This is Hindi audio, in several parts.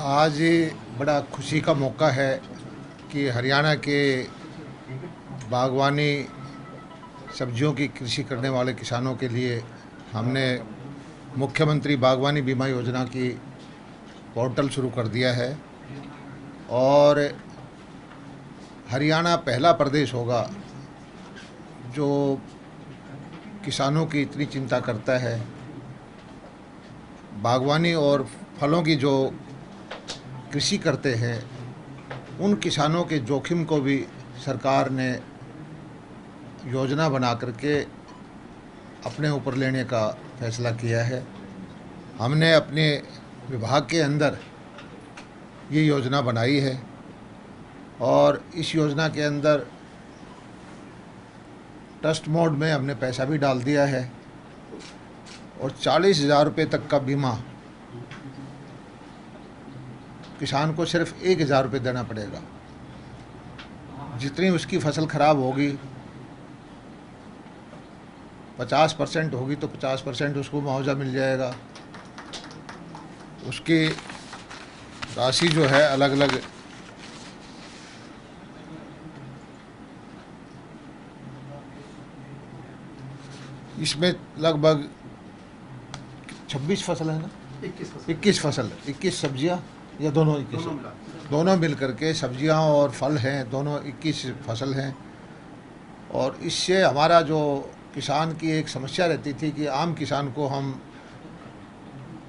आज बड़ा खुशी का मौका है कि हरियाणा के बागवानी सब्जियों की कृषि करने वाले किसानों के लिए हमने मुख्यमंत्री बागवानी बीमा योजना की पोर्टल शुरू कर दिया है। और हरियाणा पहला प्रदेश होगा जो किसानों की इतनी चिंता करता है। बागवानी और फलों की जो कृषि करते हैं उन किसानों के जोखिम को भी सरकार ने योजना बना करके अपने ऊपर लेने का फैसला किया है। हमने अपने विभाग के अंदर ये योजना बनाई है और इस योजना के अंदर ट्रस्ट मोड में हमने पैसा भी डाल दिया है और 40,000 रुपये तक का बीमा किसान को सिर्फ 1,000 रुपये देना पड़ेगा। जितनी उसकी फसल खराब होगी 50% होगी तो 50% उसको मुआवजा मिल जाएगा। उसकी राशि जो है अलग अलग इसमें लगभग 26 फसल है ना, 21 सब्जियां या दोनों 21 दोनों मिल करके सब्जियां और फल हैं, दोनों 21 फसल हैं। और इससे हमारा जो किसान की एक समस्या रहती थी कि आम किसान को हम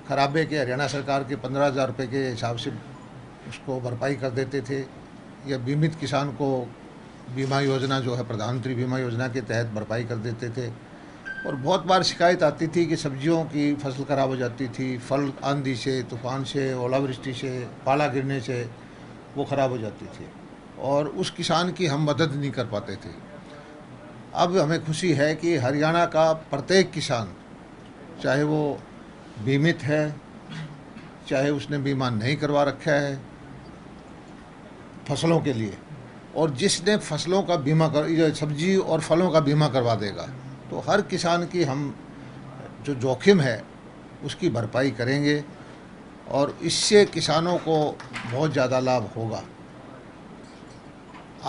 खराबे के हरियाणा सरकार के 15,000 रुपये के हिसाब से उसको भरपाई कर देते थे, या बीमित किसान को बीमा योजना जो है प्रधानमंत्री बीमा योजना के तहत भरपाई कर देते थे। और बहुत बार शिकायत आती थी कि सब्जियों की फसल खराब हो जाती थी, फल आंधी से, तूफान से, ओलावृष्टि से, पाला गिरने से वो ख़राब हो जाती थी और उस किसान की हम मदद नहीं कर पाते थे। अब हमें खुशी है कि हरियाणा का प्रत्येक किसान, चाहे वो बीमित है चाहे उसने बीमा नहीं करवा रखा है फसलों के लिए, और जिसने फसलों का बीमा कर सब्जी और फलों का बीमा करवा देगा तो हर किसान की हम जो जोखिम है उसकी भरपाई करेंगे और इससे किसानों को बहुत ज़्यादा लाभ होगा।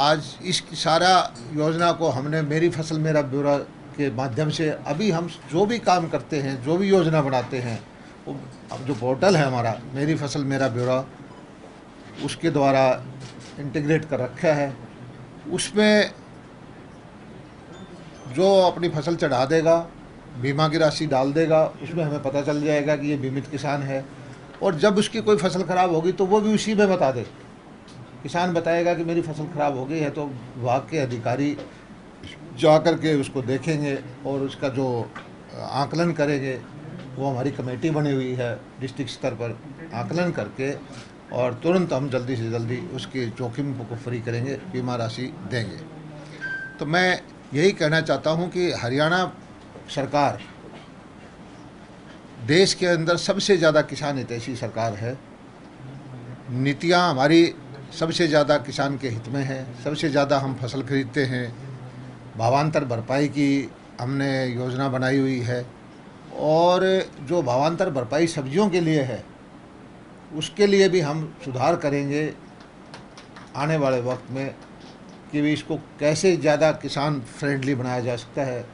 आज इस सारा योजना को हमने मेरी फसल मेरा ब्यौरा के माध्यम से अभी हम जो भी काम करते हैं, जो भी योजना बनाते हैं, वो अब जो पोर्टल है हमारा मेरी फसल मेरा ब्यौरा, उसके द्वारा इंटीग्रेट कर रखा है। उसमें जो अपनी फसल चढ़ा देगा, बीमा की राशि डाल देगा, उसमें हमें पता चल जाएगा कि ये बीमित किसान है। और जब उसकी कोई फसल ख़राब होगी तो वो भी उसी में बता दे। किसान बताएगा कि मेरी फसल ख़राब हो गई है तो विभाग के अधिकारी जा कर के उसको देखेंगे और उसका जो आकलन करेंगे, वो हमारी कमेटी बनी हुई है डिस्ट्रिक्ट स्तर पर, आकलन करके और तुरंत हम जल्दी से जल्दी उसके जोखिम को फ्री करेंगे, बीमा राशि देंगे। तो मैं यही कहना चाहता हूं कि हरियाणा सरकार देश के अंदर सबसे ज़्यादा किसान हितैषी सरकार है। नीतियां हमारी सबसे ज़्यादा किसान के हित में है, सबसे ज़्यादा हम फसल खरीदते हैं। भावांतर भरपाई की हमने योजना बनाई हुई है और जो भावांतर भरपाई सब्जियों के लिए है उसके लिए भी हम सुधार करेंगे आने वाले वक्त में कि भी इसको कैसे ज़्यादा किसान फ्रेंडली बनाया जा सकता है।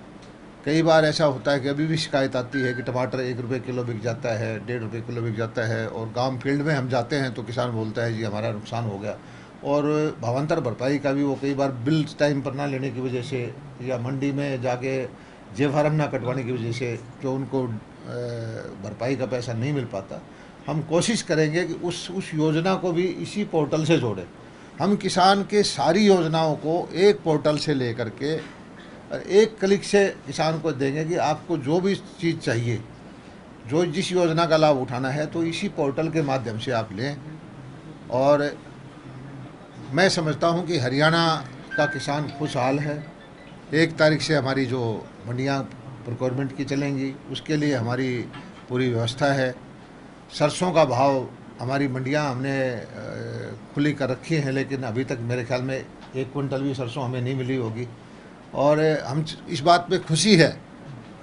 कई बार ऐसा होता है कि अभी भी शिकायत आती है कि टमाटर 1 रुपये किलो बिक जाता है, 1.5 रुपये किलो बिक जाता है, और गांव फील्ड में हम जाते हैं तो किसान बोलता है जी हमारा नुकसान हो गया। और भावांतर भरपाई का भी वो कई बार बिल टाइम पर ना लेने की वजह से या मंडी में जाके जे फार्म ना कटवाने की वजह से जो उनको भरपाई का पैसा नहीं मिल पाता। हम कोशिश करेंगे कि उस योजना को भी इसी पोर्टल से जोड़ें। हम किसान के सारी योजनाओं को एक पोर्टल से लेकर के एक क्लिक से किसान को देंगे कि आपको जो भी चीज़ चाहिए, जो जिस योजना का लाभ उठाना है तो इसी पोर्टल के माध्यम से आप लें। और मैं समझता हूं कि हरियाणा का किसान खुशहाल है। 1 तारीख से हमारी जो मंडियां प्रोक्योरमेंट की चलेंगी उसके लिए हमारी पूरी व्यवस्था है। सरसों का भाव हमारी मंडियां हमने खुली कर रखी हैं, लेकिन अभी तक मेरे ख्याल में 1 क्विंटल भी सरसों हमें नहीं मिली होगी। और हम इस बात पे खुशी है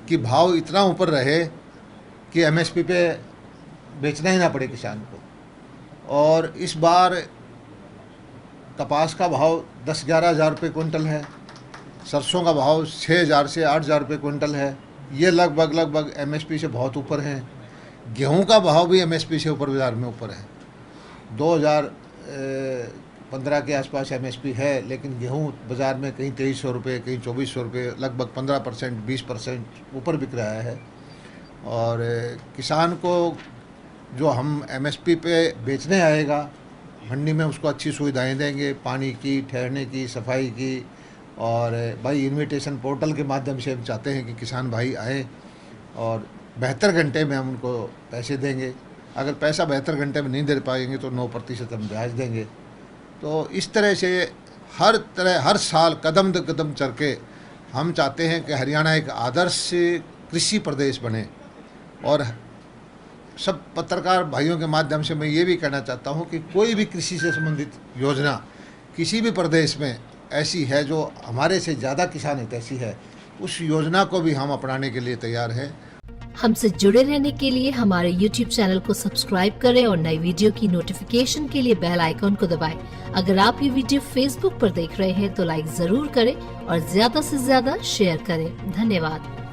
कि भाव इतना ऊपर रहे कि एमएसपी पे बेचना ही ना पड़े किसान को। और इस बार कपास का भाव 10-11 हज़ार रुपये क्विंटल है, सरसों का भाव 6,000 से 8,000 रुपये क्विंटल है। ये लगभग एमएसपी से बहुत ऊपर हैं। गेहूं का भाव भी एमएसपी से ऊपर बाज़ार में ऊपर है। 2015 के आसपास एमएसपी है, लेकिन गेहूं बाज़ार में कहीं 2300 रुपये, कहीं 2400 रुपये, लगभग 15% 20% ऊपर बिक रहा है। और किसान को जो हम एमएसपी पे बेचने आएगा मंडी में, उसको अच्छी सुविधाएं देंगे, पानी की, ठहरने की, सफाई की। और भाई इन्विटेशन पोर्टल के माध्यम से हम चाहते हैं कि किसान भाई आएँ और 72 घंटे में हम उनको पैसे देंगे। अगर पैसा 72 घंटे में नहीं दे पाएंगे तो 9% हम ब्याज देंगे। तो इस तरह से हर साल कदम दर कदम चल के हम चाहते हैं कि हरियाणा एक आदर्श कृषि प्रदेश बने। और सब पत्रकार भाइयों के माध्यम से मैं ये भी कहना चाहता हूँ कि कोई भी कृषि से संबंधित योजना किसी भी प्रदेश में ऐसी है जो हमारे से ज़्यादा किसान हितैषी है, उस योजना को भी हम अपनाने के लिए तैयार हैं। हमसे जुड़े रहने के लिए हमारे YouTube चैनल को सब्सक्राइब करें और नई वीडियो की नोटिफिकेशन के लिए बेल आइकॉन को दबाएं। अगर आप ये वीडियो Facebook पर देख रहे हैं तो लाइक जरूर करें और ज्यादा से ज्यादा शेयर करें। धन्यवाद।